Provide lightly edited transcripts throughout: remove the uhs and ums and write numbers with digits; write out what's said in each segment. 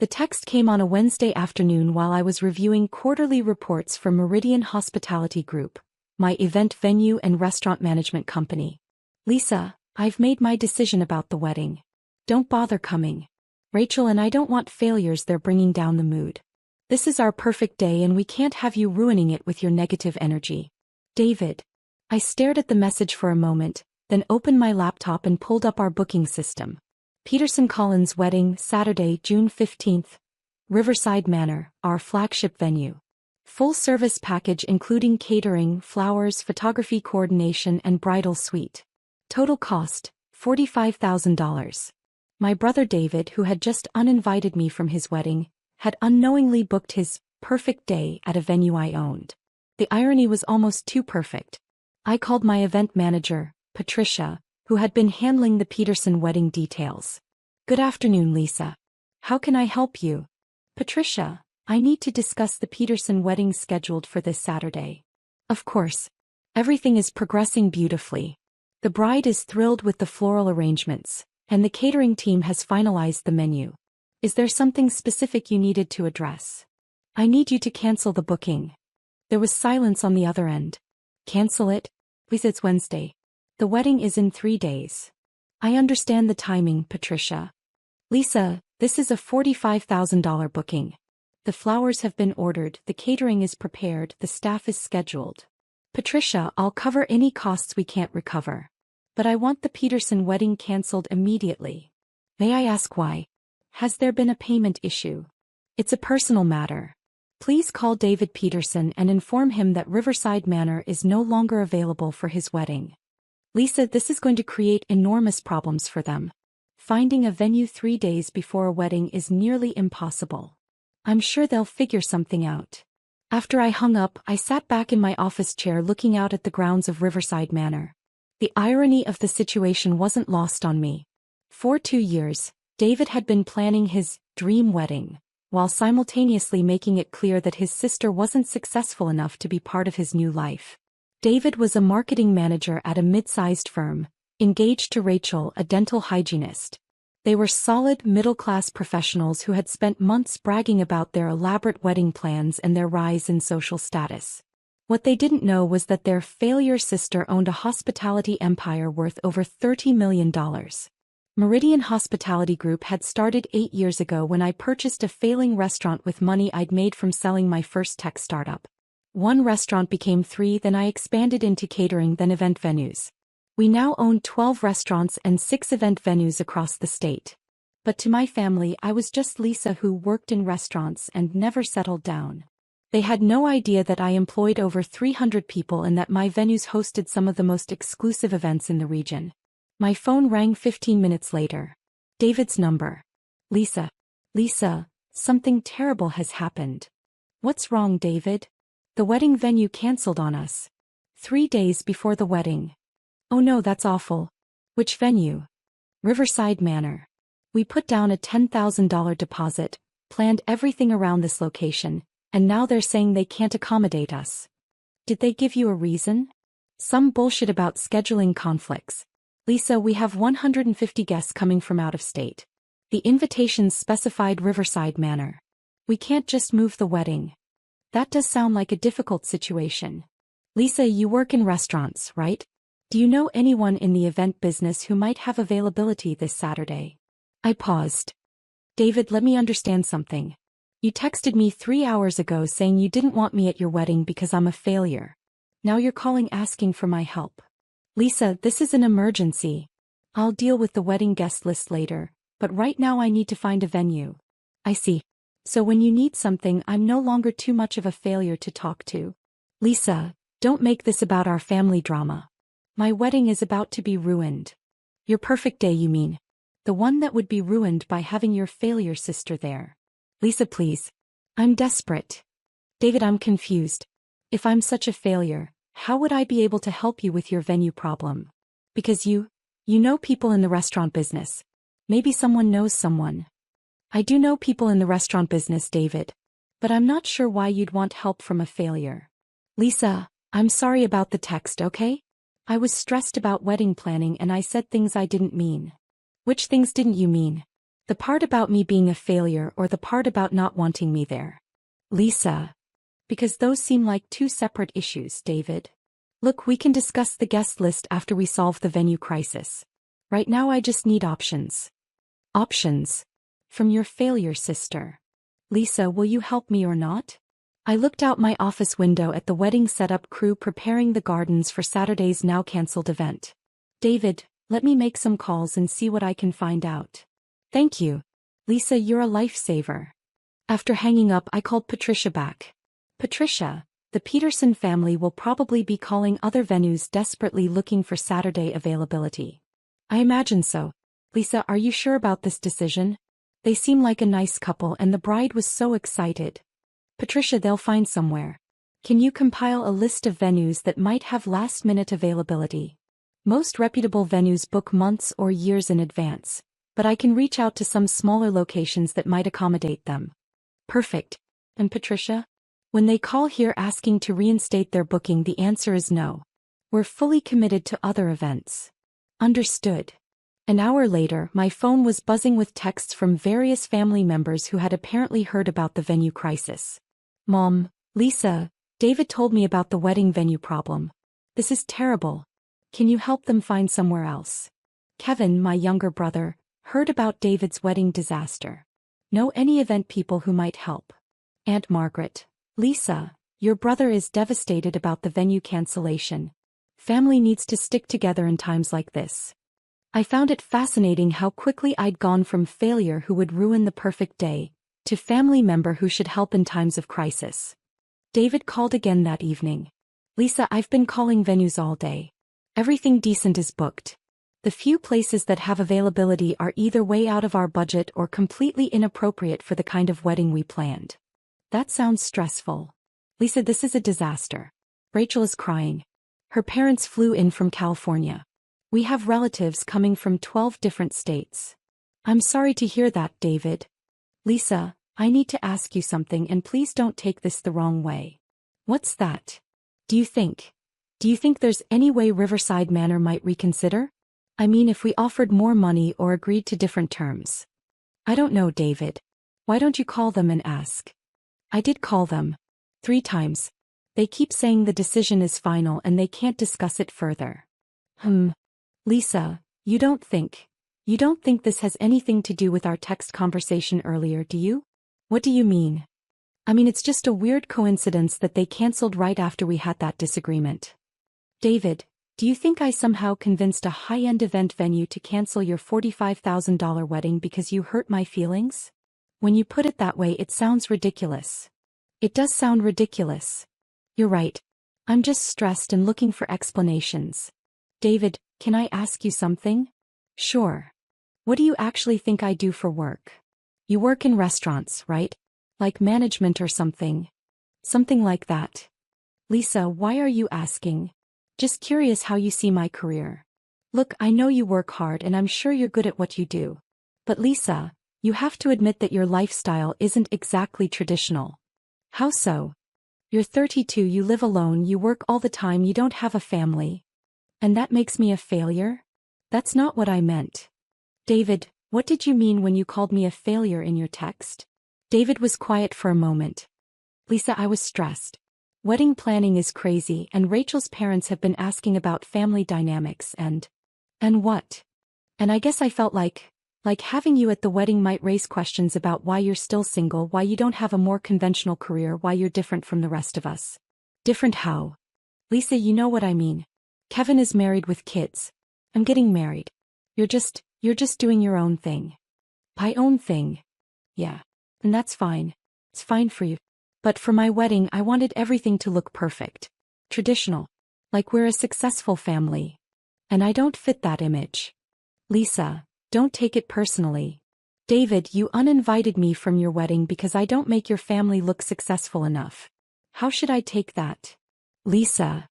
The text came on a Wednesday afternoon while I was reviewing quarterly reports for Meridian Hospitality Group, my event venue and restaurant management company. Lisa, I've made my decision about the wedding. Don't bother coming. Rachel and I don't want failures. They're bringing down the mood. This is our perfect day and we can't have you ruining it with your negative energy. David. I stared at the message for a moment, then opened my laptop and pulled up our booking system. Peterson Collins wedding, Saturday, June 15th. Riverside Manor, our flagship venue. Full service package including catering, flowers, photography coordination and bridal suite. Total cost, $45,000. My brother David, who had just uninvited me from his wedding, had unknowingly booked his perfect day at a venue I owned. The irony was almost too perfect. I called my event manager, Patricia, who had been handling the Peterson wedding details. Good afternoon, Lisa. How can I help you? Patricia, I need to discuss the Peterson wedding scheduled for this Saturday. Of course. Everything is progressing beautifully. The bride is thrilled with the floral arrangements, and the catering team has finalized the menu. Is there something specific you needed to address? I need you to cancel the booking. There was silence on the other end. Cancel it? Please, it's Wednesday. The wedding is in 3 days. I understand the timing, Patricia. Lisa, this is a $45,000 booking. The flowers have been ordered, the catering is prepared, the staff is scheduled. Patricia, I'll cover any costs we can't recover. But I want the Peterson wedding cancelled immediately. May I ask why? Has there been a payment issue? It's a personal matter. Please call David Peterson and inform him that Riverside Manor is no longer available for his wedding. Lisa, this is going to create enormous problems for them. Finding a venue 3 days before a wedding is nearly impossible. I'm sure they'll figure something out. After I hung up, I sat back in my office chair looking out at the grounds of Riverside Manor. The irony of the situation wasn't lost on me. For 2 years, David had been planning his dream wedding, while simultaneously making it clear that his sister wasn't successful enough to be part of his new life. David was a marketing manager at a mid-sized firm, engaged to Rachel, a dental hygienist. They were solid middle-class professionals who had spent months bragging about their elaborate wedding plans and their rise in social status. What they didn't know was that their failure sister owned a hospitality empire worth over $30 million. Meridian Hospitality Group had started 8 years ago when I purchased a failing restaurant with money I'd made from selling my first tech startup. 1 restaurant became 3, then I expanded into catering, then event venues. We now own 12 restaurants and 6 event venues across the state. But to my family, I was just Lisa who worked in restaurants and never settled down. They had no idea that I employed over 300 people and that my venues hosted some of the most exclusive events in the region. My phone rang 15 minutes later. David's number. Lisa. Lisa, something terrible has happened. What's wrong, David? The wedding venue canceled on us. 3 days before the wedding. Oh no, that's awful. Which venue? Riverside Manor. We put down a $10,000 deposit, planned everything around this location, and now they're saying they can't accommodate us. Did they give you a reason? Some bullshit about scheduling conflicts. Lisa, we have 150 guests coming from out of state. The invitations specified Riverside Manor. We can't just move the wedding. That does sound like a difficult situation. Lisa, you work in restaurants, right? Do you know anyone in the event business who might have availability this Saturday? I paused. David, let me understand something. You texted me 3 hours ago saying you didn't want me at your wedding because I'm a failure. Now you're calling asking for my help. Lisa, this is an emergency. I'll deal with the wedding guest list later, but right now I need to find a venue. I see. So when you need something, I'm no longer too much of a failure to talk to. Lisa, don't make this about our family drama. My wedding is about to be ruined. Your perfect day, you mean? The one that would be ruined by having your failure sister there. Lisa, please. I'm desperate. David, I'm confused. If I'm such a failure, how would I be able to help you with your venue problem? Because you know people in the restaurant business. Maybe someone knows someone. I do know people in the restaurant business, David. But I'm not sure why you'd want help from a failure. Lisa, I'm sorry about the text, okay? I was stressed about wedding planning and I said things I didn't mean. Which things didn't you mean? The part about me being a failure or the part about not wanting me there? Lisa. Because those seem like two separate issues, David. Look, we can discuss the guest list after we solve the venue crisis. Right now I just need options. Options? From your failure sister. Lisa, will you help me or not? I looked out my office window at the wedding setup crew preparing the gardens for Saturday's now-cancelled event. David, let me make some calls and see what I can find out. Thank you. Lisa, you're a lifesaver. After hanging up, I called Patricia back. Patricia, the Peterson family will probably be calling other venues desperately looking for Saturday availability. I imagine so. Lisa, are you sure about this decision? They seem like a nice couple and the bride was so excited. Patricia, they'll find somewhere. Can you compile a list of venues that might have last-minute availability? Most reputable venues book months or years in advance, but I can reach out to some smaller locations that might accommodate them. Perfect. And Patricia? When they call here asking to reinstate their booking, the answer is no. We're fully committed to other events. Understood. An hour later, my phone was buzzing with texts from various family members who had apparently heard about the venue crisis. Mom, Lisa, David told me about the wedding venue problem. This is terrible. Can you help them find somewhere else? Kevin, my younger brother, heard about David's wedding disaster. Know any event people who might help? Aunt Margaret. Lisa, your brother is devastated about the venue cancellation. Family needs to stick together in times like this. I found it fascinating how quickly I'd gone from failure who would ruin the perfect day, to family member who should help in times of crisis. David called again that evening. Lisa, I've been calling venues all day. Everything decent is booked. The few places that have availability are either way out of our budget or completely inappropriate for the kind of wedding we planned. That sounds stressful. Lisa, this is a disaster. Rachel is crying. Her parents flew in from California. We have relatives coming from 12 different states. I'm sorry to hear that, David. Lisa, I need to ask you something and please don't take this the wrong way. What's that? Do you think there's any way Riverside Manor might reconsider? I mean, if we offered more money or agreed to different terms. I don't know, David. Why don't you call them and ask? I did call them. 3 times. They keep saying the decision is final and they can't discuss it further. Lisa, you don't think this has anything to do with our text conversation earlier, do you? What do you mean? I mean, it's just a weird coincidence that they cancelled right after we had that disagreement. David, do you think I somehow convinced a high-end event venue to cancel your $45,000 wedding because you hurt my feelings? When you put it that way, it sounds ridiculous. It does sound ridiculous. You're right. I'm just stressed and looking for explanations. David, can I ask you something? Sure. What do you actually think I do for work? You work in restaurants, right? Like management or something? Something like that. Lisa, why are you asking? Just curious how you see my career. Look, I know you work hard and I'm sure you're good at what you do. But Lisa, you have to admit that your lifestyle isn't exactly traditional. How so? You're 32, you live alone, you work all the time, you don't have a family. And that makes me a failure? That's not what I meant. David, what did you mean when you called me a failure in your text? David was quiet for a moment. Lisa, I was stressed. Wedding planning is crazy and Rachel's parents have been asking about family dynamics and what? And I guess I felt like having you at the wedding might raise questions about why you're still single, why you don't have a more conventional career, why you're different from the rest of us. Different how? Lisa, you know what I mean. Kevin is married with kids. I'm getting married. You're just doing your own thing. My own thing. Yeah. And that's fine. It's fine for you. But for my wedding, I wanted everything to look perfect. Traditional. Like we're a successful family. And I don't fit that image. Lisa, don't take it personally. David, you uninvited me from your wedding because I don't make your family look successful enough. How should I take that? Lisa.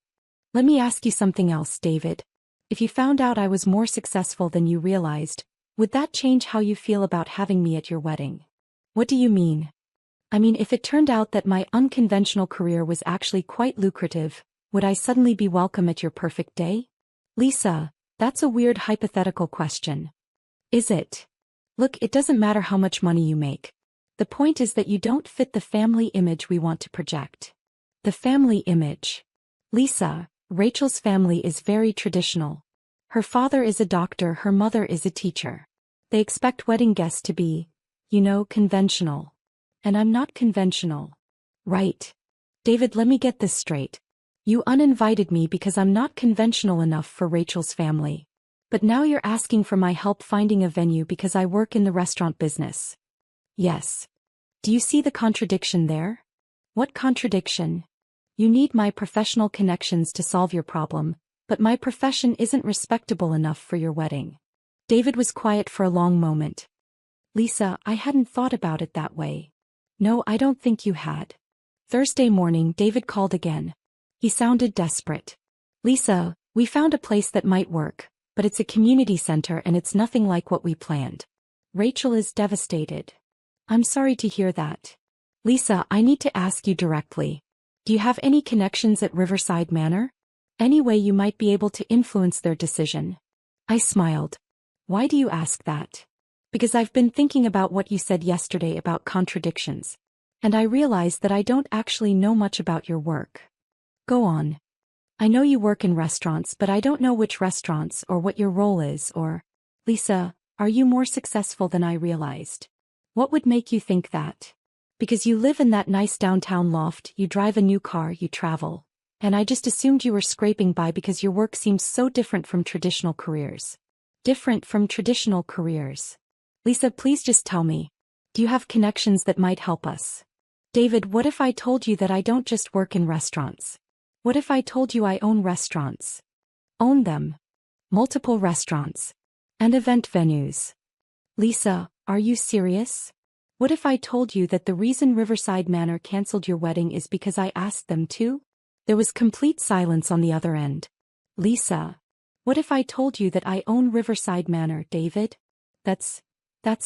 Let me ask you something else, David. If you found out I was more successful than you realized, would that change how you feel about having me at your wedding? What do you mean? I mean, if it turned out that my unconventional career was actually quite lucrative, would I suddenly be welcome at your perfect day? Lisa, that's a weird hypothetical question. Is it? Look, it doesn't matter how much money you make. The point is that you don't fit the family image we want to project. The family image. Lisa, Rachel's family is very traditional. Her father is a doctor, her mother is a teacher. They expect wedding guests to be, conventional. And I'm not conventional. Right. David, let me get this straight. You uninvited me because I'm not conventional enough for Rachel's family. But now you're asking for my help finding a venue because I work in the restaurant business. Yes. Do you see the contradiction there? What contradiction? You need my professional connections to solve your problem, but my profession isn't respectable enough for your wedding. David was quiet for a long moment. Lisa, I hadn't thought about it that way. No, I don't think you had. Thursday morning, David called again. He sounded desperate. Lisa, we found a place that might work, but it's a community center and it's nothing like what we planned. Rachel is devastated. I'm sorry to hear that. Lisa, I need to ask you directly. Do you have any connections at Riverside Manor? Any way you might be able to influence their decision? I smiled. Why do you ask that? Because I've been thinking about what you said yesterday about contradictions. And I realized that I don't actually know much about your work. Go on. I know you work in restaurants, but I don't know which restaurants or what your role is or... Lisa, are you more successful than I realized? What would make you think that? Because you live in that nice downtown loft, you drive a new car, you travel. And I just assumed you were scraping by because your work seems so different from traditional careers. Different from traditional careers. Lisa, please just tell me. Do you have connections that might help us? David, what if I told you that I don't just work in restaurants? What if I told you I own restaurants? Own them. Multiple restaurants. And event venues. Lisa, are you serious? What if I told you that the reason Riverside Manor canceled your wedding is because I asked them to? There was complete silence on the other end. Lisa, what if I told you that I own Riverside Manor, David? That's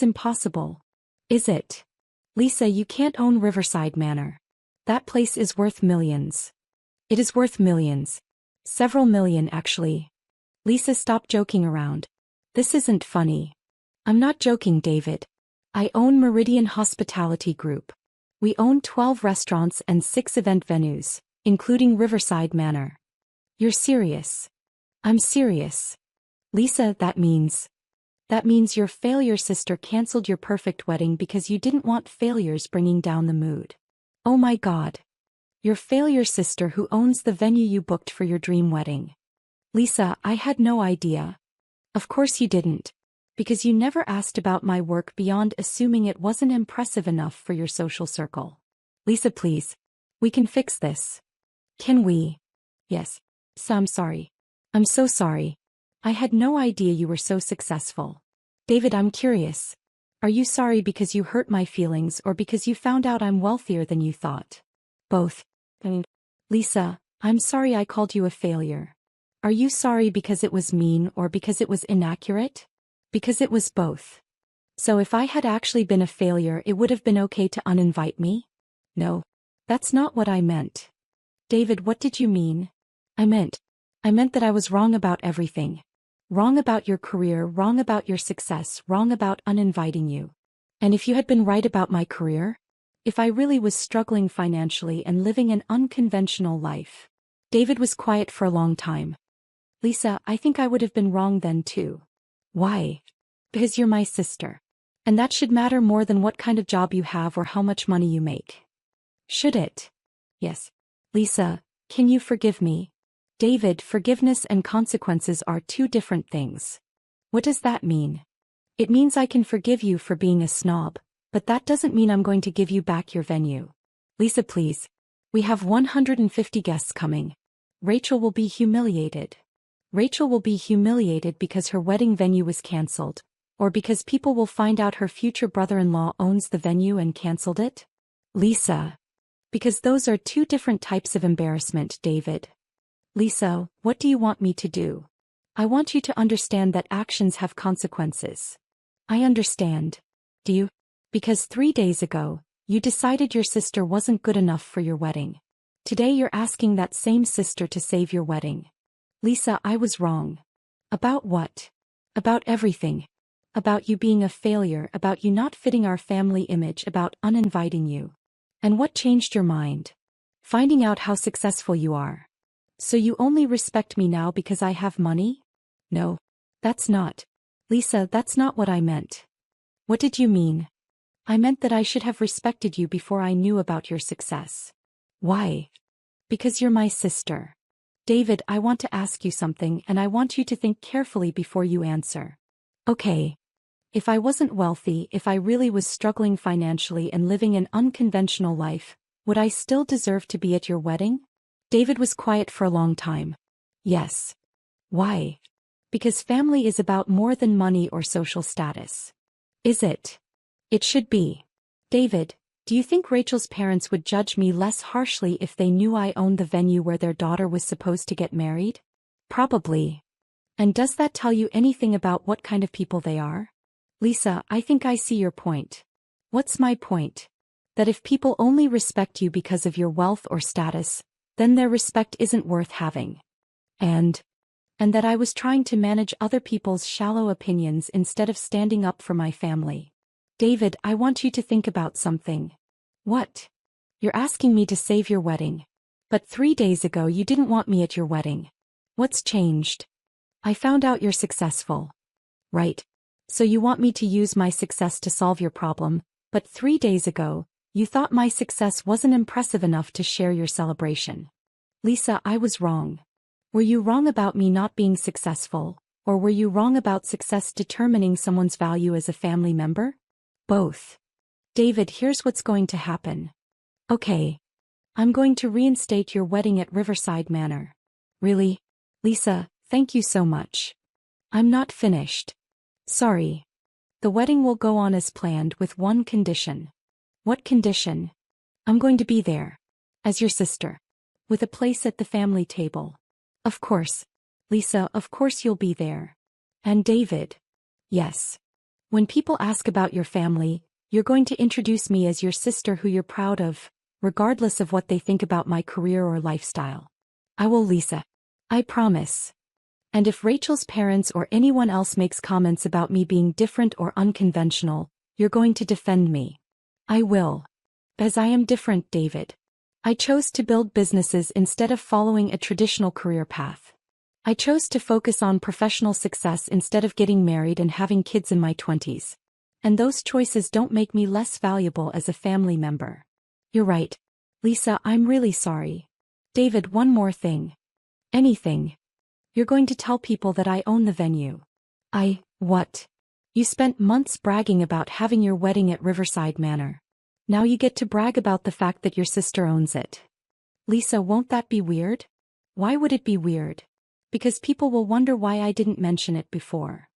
impossible. Is it? Lisa, you can't own Riverside Manor. That place is worth millions. It is worth millions. Several million, actually. Lisa, stop joking around. This isn't funny. I'm not joking, David. I own Meridian Hospitality Group. We own 12 restaurants and 6 event venues, including Riverside Manor. You're serious? I'm serious. Lisa, that means your failure sister canceled your perfect wedding because you didn't want failures bringing down the mood. Oh my God. Your failure sister who owns the venue you booked for your dream wedding. Lisa, I had no idea. Of course you didn't. Because you never asked about my work beyond assuming it wasn't impressive enough for your social circle. Lisa, please. We can fix this. Can we? Yes. So I'm sorry. I'm so sorry. I had no idea you were so successful. David, I'm curious. Are you sorry because you hurt my feelings or because you found out I'm wealthier than you thought? Both. Lisa, I'm sorry I called you a failure. Are you sorry because it was mean or because it was inaccurate? Because it was both. So if I had actually been a failure, it would have been okay to uninvite me? No. That's not what I meant. David, what did you mean? I meant that I was wrong about everything. Wrong about your career, wrong about your success, wrong about uninviting you. And if you had been right about my career? If I really was struggling financially and living an unconventional life? David was quiet for a long time. Lisa, I think I would have been wrong then too. Why? Because you're my sister. And that should matter more than what kind of job you have or how much money you make. Should it? Yes. Lisa, can you forgive me? David, forgiveness and consequences are two different things. What does that mean? It means I can forgive you for being a snob, but that doesn't mean I'm going to give you back your venue. Lisa, please. We have 150 guests coming. Rachel will be humiliated. Rachel will be humiliated because her wedding venue was canceled, or because people will find out her future brother-in-law owns the venue and canceled it? Lisa. Because those are two different types of embarrassment, David. Lisa, what do you want me to do? I want you to understand that actions have consequences. I understand. Do you? Because 3 days ago, you decided your sister wasn't good enough for your wedding. Today you're asking that same sister to save your wedding. Lisa, I was wrong. About what? About everything. About you being a failure, about you not fitting our family image, about uninviting you. And what changed your mind? Finding out how successful you are. So you only respect me now because I have money? No. That's not. Lisa, that's not what I meant. What did you mean? I meant that I should have respected you before I knew about your success. Why? Because you're my sister. David, I want to ask you something and I want you to think carefully before you answer. Okay. If I wasn't wealthy, if I really was struggling financially and living an unconventional life, would I still deserve to be at your wedding? David was quiet for a long time. Yes. Why? Because family is about more than money or social status. Is it? It should be. David, do you think Rachel's parents would judge me less harshly if they knew I owned the venue where their daughter was supposed to get married? Probably. And does that tell you anything about what kind of people they are? Lisa, I think I see your point. What's my point? That if people only respect you because of your wealth or status, then their respect isn't worth having. And that I was trying to manage other people's shallow opinions instead of standing up for my family. David, I want you to think about something. What? You're asking me to save your wedding. But 3 days ago you didn't want me at your wedding. What's changed? I found out you're successful. Right. So you want me to use my success to solve your problem, but 3 days ago, you thought my success wasn't impressive enough to share your celebration. Lisa, I was wrong. Were you wrong about me not being successful, or were you wrong about success determining someone's value as a family member? Both. David, here's what's going to happen. Okay. I'm going to reinstate your wedding at Riverside Manor. Really? Lisa, thank you so much. I'm not finished. Sorry. The wedding will go on as planned with one condition. What condition? I'm going to be there. As your sister. With a place at the family table. Of course. Lisa, of course you'll be there. And David. Yes. When people ask about your family, you're going to introduce me as your sister who you're proud of, regardless of what they think about my career or lifestyle. I will, Lisa. I promise. And if Rachel's parents or anyone else makes comments about me being different or unconventional, you're going to defend me. I will. As I am different, David. I chose to build businesses instead of following a traditional career path. I chose to focus on professional success instead of getting married and having kids in my 20s. And those choices don't make me less valuable as a family member. You're right. Lisa, I'm really sorry. David, one more thing. Anything. You're going to tell people that I own the venue. What? You spent months bragging about having your wedding at Riverside Manor. Now you get to brag about the fact that your sister owns it. Lisa, won't that be weird? Why would it be weird? Because people will wonder why I didn't mention it before.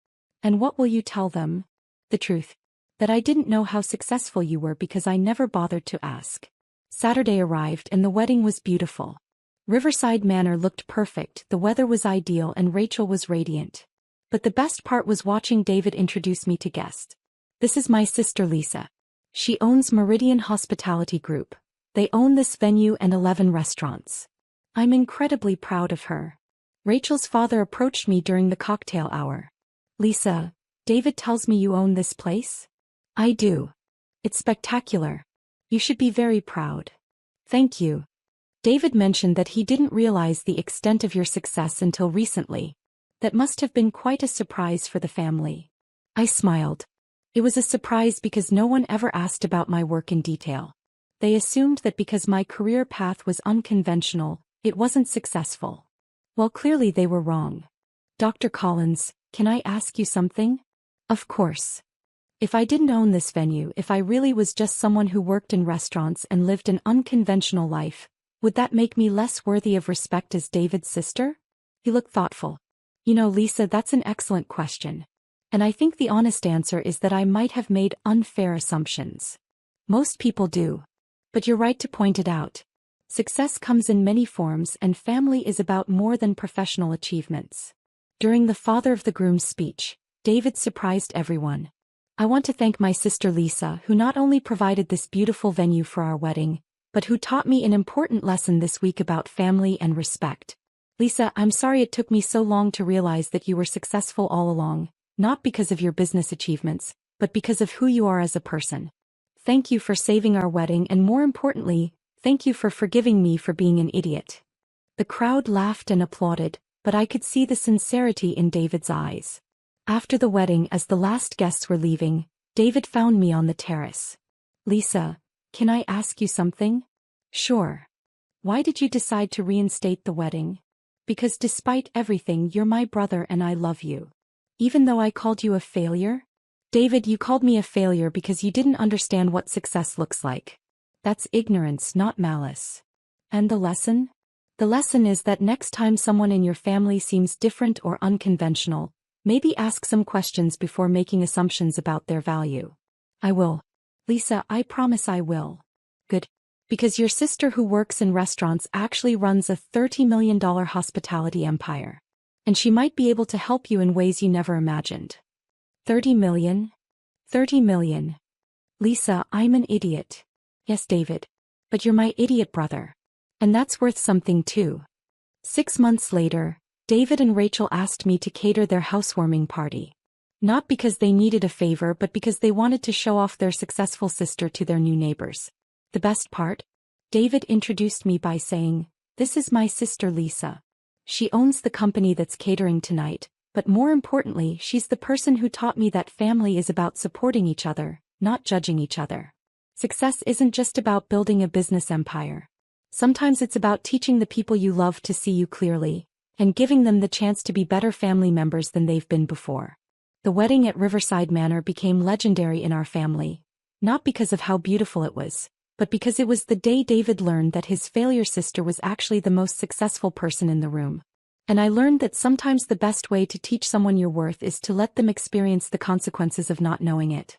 And what will you tell them? The truth. That I didn't know how successful you were because I never bothered to ask. Saturday arrived and the wedding was beautiful. Riverside Manor looked perfect, the weather was ideal and Rachel was radiant. But the best part was watching David introduce me to guests. This is my sister Lisa. She owns Meridian Hospitality Group. They own this venue and 11 restaurants. I'm incredibly proud of her. Rachel's father approached me during the cocktail hour. Lisa, David tells me you own this place? I do. It's spectacular. You should be very proud. Thank you. David mentioned that he didn't realize the extent of your success until recently. That must have been quite a surprise for the family. I smiled. It was a surprise because no one ever asked about my work in detail. They assumed that because my career path was unconventional, it wasn't successful. Well, clearly they were wrong. Dr. Collins, can I ask you something? Of course. If I didn't own this venue, if I really was just someone who worked in restaurants and lived an unconventional life, would that make me less worthy of respect as David's sister? He looked thoughtful. You know, Lisa, that's an excellent question. And I think the honest answer is that I might have made unfair assumptions. Most people do. But you're right to point it out. Success comes in many forms and family is about more than professional achievements. During the father of the groom's speech, David surprised everyone. I want to thank my sister Lisa, who not only provided this beautiful venue for our wedding, but who taught me an important lesson this week about family and respect. Lisa, I'm sorry it took me so long to realize that you were successful all along, Not because of your business achievements, but because of who you are as a person. Thank you for saving our wedding, and more importantly, thank you for forgiving me for being an idiot." The crowd laughed and applauded, but I could see the sincerity in David's eyes. After the wedding, as the last guests were leaving, David found me on the terrace. "Lisa, can I ask you something?" "Sure." "Why did you decide to reinstate the wedding?" "Because despite everything, you're my brother and I love you." "Even though I called you a failure?" "David, you called me a failure because you didn't understand what success looks like. That's ignorance, not malice." "And the lesson?" "The lesson is that next time someone in your family seems different or unconventional, maybe ask some questions before making assumptions about their value." "I will. Lisa, I promise I will." "Good. Because your sister who works in restaurants actually runs a $30 million hospitality empire. And she might be able to help you in ways you never imagined." "30 million? 30 million. Lisa, I'm an idiot." "Yes, David. But you're my idiot brother. And that's worth something too." 6 months later, David and Rachel asked me to cater their housewarming party. Not because they needed a favor, but because they wanted to show off their successful sister to their new neighbors. The best part? David introduced me by saying, "This is my sister Lisa. She owns the company that's catering tonight, but more importantly, she's the person who taught me that family is about supporting each other, not judging each other. Success isn't just about building a business empire. Sometimes it's about teaching the people you love to see you clearly, and giving them the chance to be better family members than they've been before." The wedding at Riverside Manor became legendary in our family, not because of how beautiful it was, but because it was the day David learned that his failure sister was actually the most successful person in the room. And I learned that sometimes the best way to teach someone your worth is to let them experience the consequences of not knowing it.